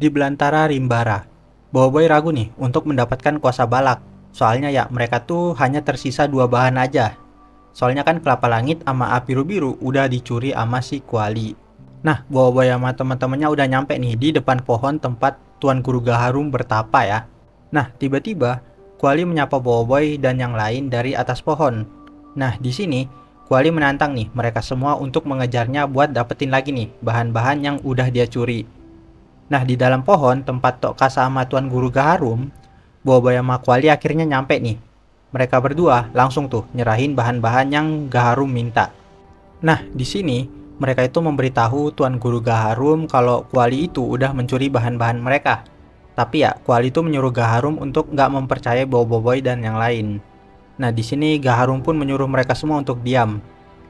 di belantara Rimbara. Boboiboy ragu nih untuk mendapatkan kuasa balak. Soalnya ya mereka tuh hanya tersisa dua bahan aja. Soalnya kan kelapa langit sama api biru udah dicuri sama si Kuali. Nah, Boboiboy sama teman-temannya udah nyampe nih di depan pohon tempat Tuan Guru Gaharum bertapa ya. Nah, tiba-tiba Kuali menyapa Boboiboy dan yang lain dari atas pohon. Nah, di sini Kuali menantang nih mereka semua untuk mengejarnya buat dapetin lagi nih bahan-bahan yang udah dia curi. Nah, di dalam pohon tempat Tok Kasa sama Tuan Guru Gaharum, Boboiboy sama Kuali akhirnya nyampe nih. Mereka berdua langsung tuh nyerahin bahan-bahan yang Gaharum minta. Nah, di sini mereka itu memberitahu Tuan Guru Gaharum kalau Kuali itu udah mencuri bahan-bahan mereka. Tapi ya, Kuali itu menyuruh Gaharum untuk nggak mempercayai Boboiboy dan yang lain. Nah, di sini Gaharum pun menyuruh mereka semua untuk diam.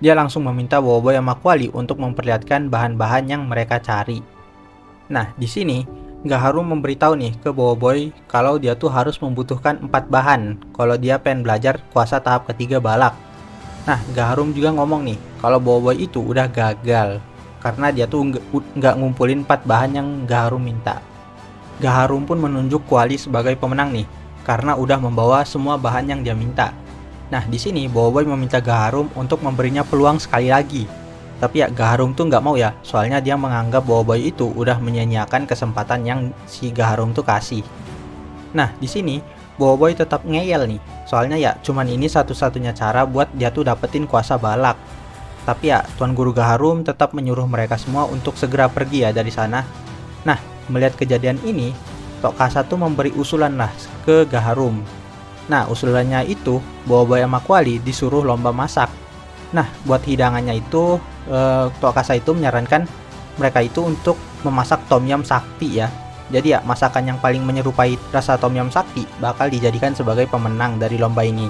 Dia langsung meminta Boboiboy sama Kuali untuk memperlihatkan bahan-bahan yang mereka cari. Nah, di sini Gaharum memberitahu nih ke Boboiboy kalau dia tuh harus membutuhkan 4 bahan kalau dia pengen belajar kuasa tahap ketiga balak. Nah, Gaharum juga ngomong nih kalau Boboiboy itu udah gagal karena dia tuh nggak ngumpulin 4 bahan yang Gaharum minta. Gaharum pun menunjuk Kuali sebagai pemenang nih karena udah membawa semua bahan yang dia minta. Nah, di sini Boboiboy meminta Gaharum untuk memberinya peluang sekali lagi. Tapi ya Gaharum tuh nggak mau ya, soalnya dia menganggap Boboiboy itu udah menyia-nyiakan kesempatan yang si Gaharum tuh kasih. Nah, di sini Boboiboy tetap ngeyel nih, soalnya ya cuman ini satu-satunya cara buat dia tuh dapetin kuasa balak. Tapi ya Tuan Guru Gaharum tetap menyuruh mereka semua untuk segera pergi ya dari sana. Nah, melihat kejadian ini, Tok Kasa tuh memberi usulan lah ke Gaharum. Nah, usulannya itu Boboiboy sama Kuali disuruh lomba masak. Nah, buat hidangannya itu Tok Kasa itu menyarankan mereka itu untuk memasak tom yum sakti ya. Jadi ya masakan yang paling menyerupai rasa tom yum sakti bakal dijadikan sebagai pemenang dari lomba ini.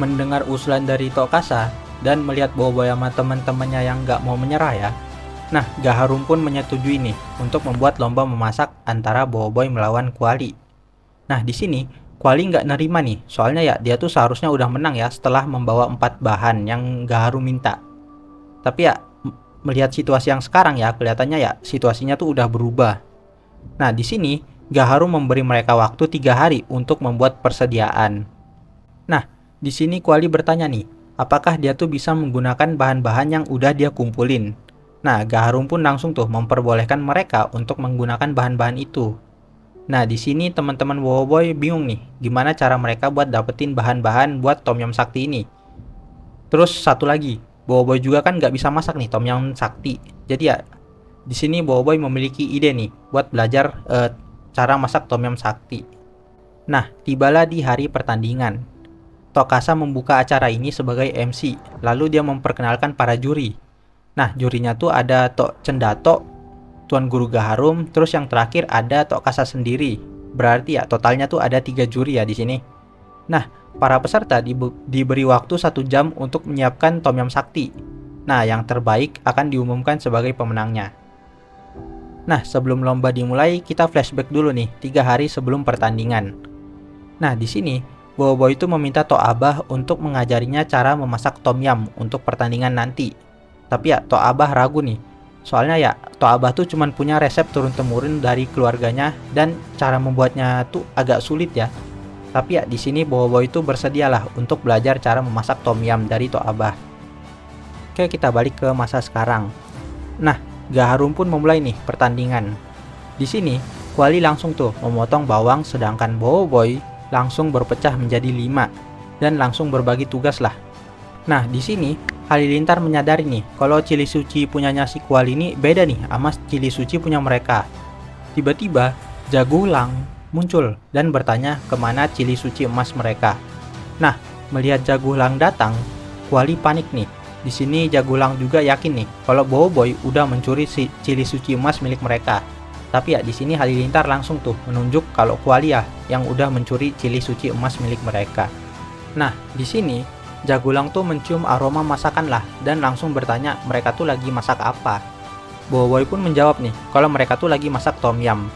Mendengar usulan dari Tok Kasa dan melihat Boboiboy sama teman-temannya yang nggak mau menyerah ya. Nah, Gaharum pun menyetujui nih untuk membuat lomba memasak antara Boboiboy melawan Kuali. Nah, di sini Kuali nggak nerima nih, soalnya ya dia tuh seharusnya udah menang ya setelah membawa 4 bahan yang Gaharum minta. Tapi ya melihat situasi yang sekarang ya kelihatannya ya situasinya tuh udah berubah. Nah, di sini Gaharum memberi mereka waktu 3 hari untuk membuat persediaan. Nah, di sini Kuali bertanya nih, apakah dia tuh bisa menggunakan bahan-bahan yang udah dia kumpulin. Nah, Gaharum pun langsung tuh memperbolehkan mereka untuk menggunakan bahan-bahan itu. Nah, di sini teman-teman Boboiboy bingung nih, gimana cara mereka buat dapetin bahan-bahan buat tom yum sakti ini. Terus satu lagi, Boboiboy juga kan nggak bisa masak nih tom yum sakti. Jadi ya, di sini Boboiboy memiliki ide nih buat belajar cara masak tom yum sakti. Nah, tibalah di hari pertandingan. Tok Kasa membuka acara ini sebagai MC, lalu dia memperkenalkan para juri. Nah, jurinya tuh ada Tok Cendato, Tuan Guru Gaharum, terus yang terakhir ada Tok Kasa sendiri. Berarti ya totalnya tuh ada 3 juri ya di sini. Nah, para peserta diberi waktu 1 jam untuk menyiapkan tom yum sakti. Nah, yang terbaik akan diumumkan sebagai pemenangnya. Nah, sebelum lomba dimulai, kita flashback dulu nih 3 hari sebelum pertandingan. Nah, di sini Boboiboy itu meminta Tok Abah untuk mengajarinya cara memasak tom yum untuk pertandingan nanti. Tapi ya Tok Abah ragu nih. Soalnya ya Tok Abah tuh cuman punya resep turun-temurun dari keluarganya dan cara membuatnya tuh agak sulit ya. Tapi ya di sini Boboiboy itu bersedialah untuk belajar cara memasak tom yum dari Tok Abah. Oke, kita balik ke masa sekarang. Nah, Gaharum pun memulai nih pertandingan. Di sini Kuali langsung tuh memotong bawang sedangkan Boboiboy langsung berpecah menjadi 5 dan langsung berbagi tugas lah. Nah, di sini Halilintar menyadari nih kalau cili suci punyanya si Kuali ini beda nih sama cili suci punya mereka. Tiba-tiba Jagulang muncul dan bertanya kemana cili suci emas mereka. Nah, melihat Jagulang datang, Kuali panik nih. Di sini Jagulang juga yakin nih kalau Boboiboy udah mencuri si cili suci emas milik mereka. Tapi ya di sini Halilintar langsung tuh menunjuk kalau Kuali ya yang udah mencuri cili suci emas milik mereka. Nah, di sini Jagulang tuh mencium aroma masakan lah dan langsung bertanya mereka tuh lagi masak apa. Boboiboy pun menjawab nih kalau mereka tuh lagi masak tom yum.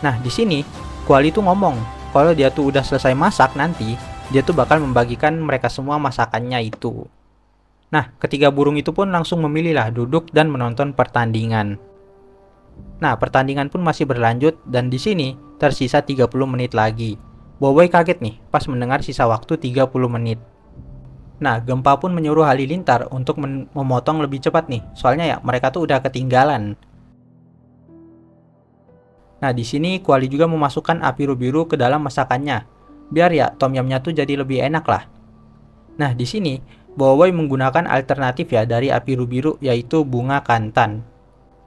Nah, di sini Kuali tuh ngomong kalau dia tuh udah selesai masak nanti dia tuh bakal membagikan mereka semua masakannya itu. Nah, ketiga burung itu pun langsung memilih lah duduk dan menonton pertandingan. Nah, pertandingan pun masih berlanjut dan di sini tersisa 30 menit lagi. Boboiboy kaget nih pas mendengar sisa waktu 30 menit. Nah, Gempa pun menyuruh Halilintar untuk memotong lebih cepat nih. Soalnya ya mereka tuh udah ketinggalan. Nah, di sini Kuali juga memasukkan api biru ke dalam masakannya. Biar ya tom yumnya tuh jadi lebih enak lah. Nah, di sini Boboiboy menggunakan alternatif ya dari api biru yaitu bunga kantan.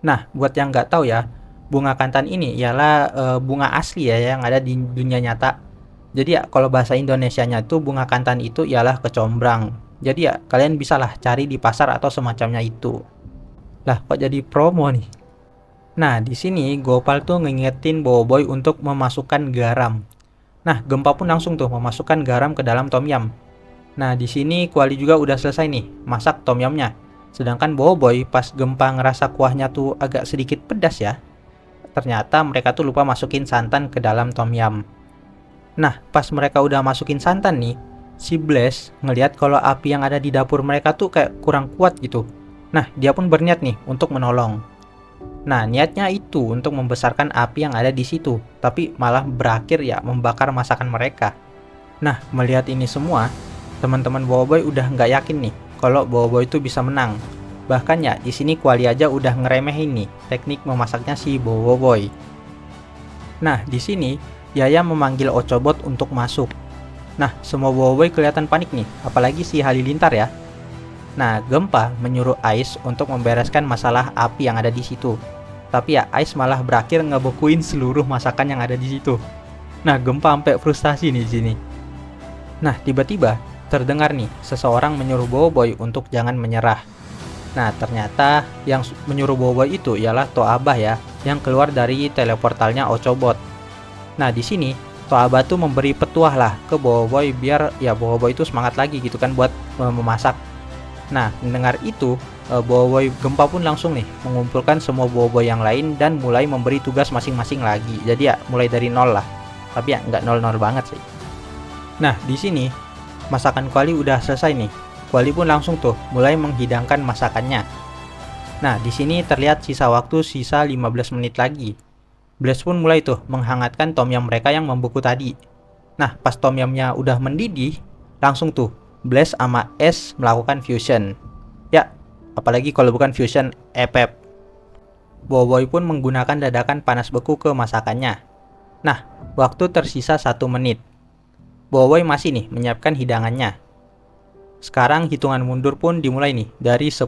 Nah, buat yang nggak tahu ya, bunga kantan ini ialah bunga asli ya yang ada di dunia nyata. Jadi ya kalau bahasa Indonesianya tuh bunga kantan itu ialah kecombrang. Jadi ya kalian bisalah cari di pasar atau semacamnya itu. Lah kok jadi promo nih? Nah, di sini Gopal tuh ngingetin Boboiboy untuk memasukkan garam. Nah, Gempa pun langsung tuh memasukkan garam ke dalam tom yum. Nah, di sini Kuali juga udah selesai nih masak tom yumnya. Sedangkan Boboiboy pas Gempa ngerasa kuahnya tuh agak sedikit pedas ya. Ternyata mereka tuh lupa masukin santan ke dalam tom yum. Nah, pas mereka udah masukin santan nih, si Blaze ngelihat kalau api yang ada di dapur mereka tuh kayak kurang kuat gitu. Nah, dia pun berniat nih untuk menolong. Nah, niatnya itu untuk membesarkan api yang ada di situ, tapi malah berakhir ya membakar masakan mereka. Nah, melihat ini semua, teman-teman Boboiboy udah nggak yakin nih kalau Boboiboy itu bisa menang. Bahkan ya di sini Kuali aja udah ngeremehin nih teknik memasaknya si Boboiboy. Nah, di sini Yaya memanggil Ochobot untuk masuk. Nah, semua Boboiboy kelihatan panik nih, apalagi si Halilintar ya. Nah, Gempa menyuruh Ais untuk membereskan masalah api yang ada di situ. Tapi ya, Ais malah berakhir ngebekuin seluruh masakan yang ada di situ. Nah, Gempa sampai frustasi nih di sini. Nah, tiba-tiba terdengar nih seseorang menyuruh Boboiboy untuk jangan menyerah. Nah, ternyata yang menyuruh Boboiboy itu ialah Toabah ya, yang keluar dari teleportalnya Ochobot. Nah, di sini Toabah tuh memberi petuah lah ke Boboiboy biar ya Boboiboy itu semangat lagi gitu kan buat memasak. Nah, mendengar itu, Boboiboy Gempa pun langsung nih mengumpulkan semua Boboiboy yang lain dan mulai memberi tugas masing-masing lagi. Jadi ya mulai dari nol lah. Tapi ya nggak nol-nol banget sih. Nah, di sini masakan Kuali udah selesai nih. Kuali pun langsung tuh mulai menghidangkan masakannya. Nah, di sini terlihat sisa waktu sisa 15 menit lagi. Blaze pun mulai tuh menghangatkan tom yum mereka yang membeku tadi. Nah, pas tom yumnya udah mendidih, langsung tuh Blaze sama Es melakukan fusion. Ya, apalagi kalau bukan fusion epep. Boboiboy pun menggunakan dadakan panas beku ke masakannya. Nah, waktu tersisa 1 menit. Boboiboy masih nih menyiapkan hidangannya. Sekarang hitungan mundur pun dimulai nih dari 10.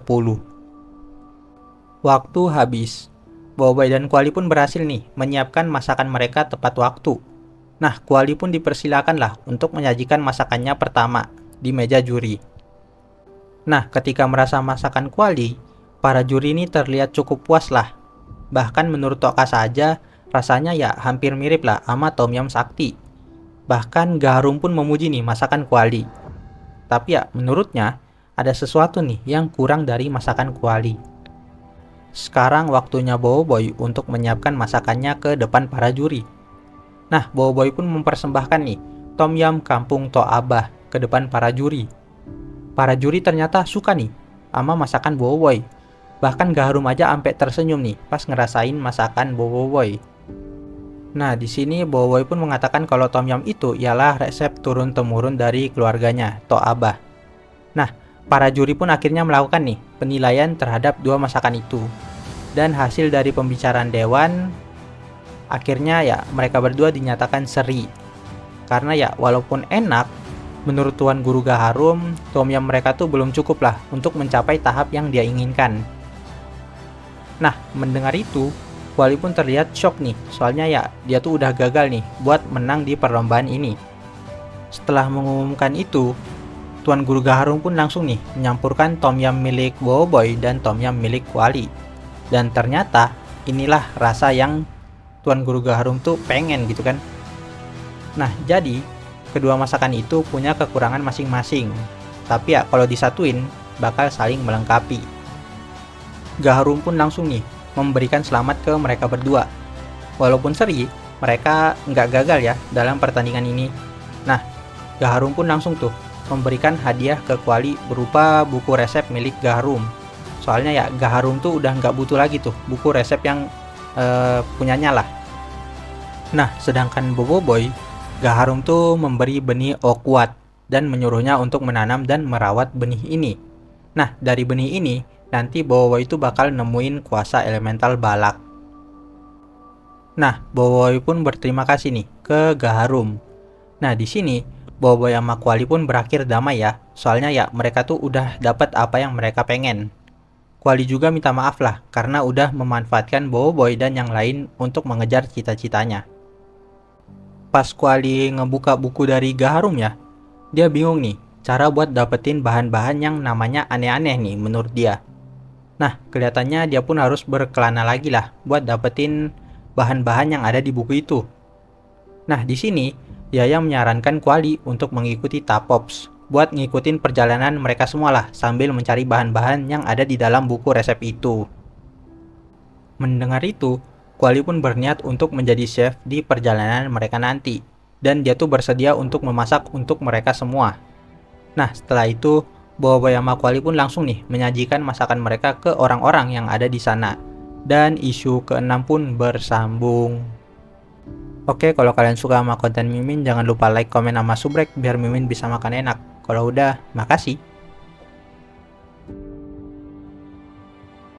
Waktu habis. Boboiboy dan Kuali pun berhasil nih menyiapkan masakan mereka tepat waktu. Nah, Kuali pun dipersilakan lah untuk menyajikan masakannya pertama di meja juri. Nah, ketika merasa masakan Kuali, para juri ini terlihat cukup puas lah. Bahkan menurut Toka saja, rasanya ya hampir mirip lah sama Tom Yum Sakti. Bahkan Gaharum pun memuji nih masakan Kuali. Tapi ya menurutnya ada sesuatu nih yang kurang dari masakan Kuali. Sekarang waktunya Boboiboy untuk menyiapkan masakannya ke depan para juri. Nah, Boboiboy pun mempersembahkan nih Tom Yum Kampung Toabah ke depan para juri. Para juri ternyata suka nih sama masakan Boboiboy. Bahkan Gaharum aja sampai tersenyum nih pas ngerasain masakan Boboiboy. Nah, di sini Boboiboy pun mengatakan kalau Tom Yum itu ialah resep turun-temurun dari keluarganya, Toabah. Nah, para juri pun akhirnya melakukan nih penilaian terhadap 2 masakan itu. Dan hasil dari pembicaraan dewan, akhirnya ya mereka berdua dinyatakan seri. Karena ya walaupun enak, menurut Tuan Guru Gaharum, tom yum mereka tuh belum cukup lah untuk mencapai tahap yang dia inginkan. Nah, mendengar itu, Kuali pun terlihat shock nih, soalnya ya dia tuh udah gagal nih buat menang di perlombaan ini. Setelah mengumumkan itu, Tuan Guru Gaharum pun langsung nih menyampurkan tom yum milik Boboiboy dan tom yum milik Kuali. Dan ternyata inilah rasa yang Tuan Guru Gaharum tuh pengen gitu kan. Nah, jadi kedua masakan itu punya kekurangan masing-masing. Tapi ya kalau disatuin bakal saling melengkapi. Gaharum pun langsung nih memberikan selamat ke mereka berdua. Walaupun seri, mereka nggak gagal ya dalam pertandingan ini. Nah, Gaharum pun langsung tuh memberikan hadiah ke Kuali berupa buku resep milik Gaharum. Soalnya ya Gaharum tuh udah nggak butuh lagi tuh buku resep yang punyanya lah. Nah, sedangkan Bobo Boy, Gaharum tuh memberi benih Okuat dan menyuruhnya untuk menanam dan merawat benih ini. Nah, dari benih ini, nanti Bobo Boy itu bakal nemuin kuasa elemental balak. Nah, Bobo Boy pun berterima kasih nih ke Gaharum. Nah, di sini Bobo Boy sama Kuali pun berakhir damai ya. Soalnya ya mereka tuh udah dapat apa yang mereka pengen. Kuali juga minta maaf lah karena udah memanfaatkan Bobo Boy dan yang lain untuk mengejar cita-citanya. Pas Kuali ngebuka buku dari Gaharum ya, dia bingung nih cara buat dapetin bahan-bahan yang namanya aneh-aneh nih menurut dia. Nah, kelihatannya dia pun harus berkelana lagi lah buat dapetin bahan-bahan yang ada di buku itu. Nah, di sini Yaya menyarankan Kuali untuk mengikuti Tapops buat ngikutin perjalanan mereka semua lah sambil mencari bahan-bahan yang ada di dalam buku resep itu. Mendengar itu, Kuali pun berniat untuk menjadi chef di perjalanan mereka nanti, dan dia tuh bersedia untuk memasak untuk mereka semua. Nah, setelah itu, Bobo sama Kuali pun langsung nih menyajikan masakan mereka ke orang-orang yang ada di sana. Dan isu keenam pun bersambung. Oke, kalau kalian suka sama konten Mimin, jangan lupa like, komen, sama subrek biar Mimin bisa makan enak. Kalau udah, makasih.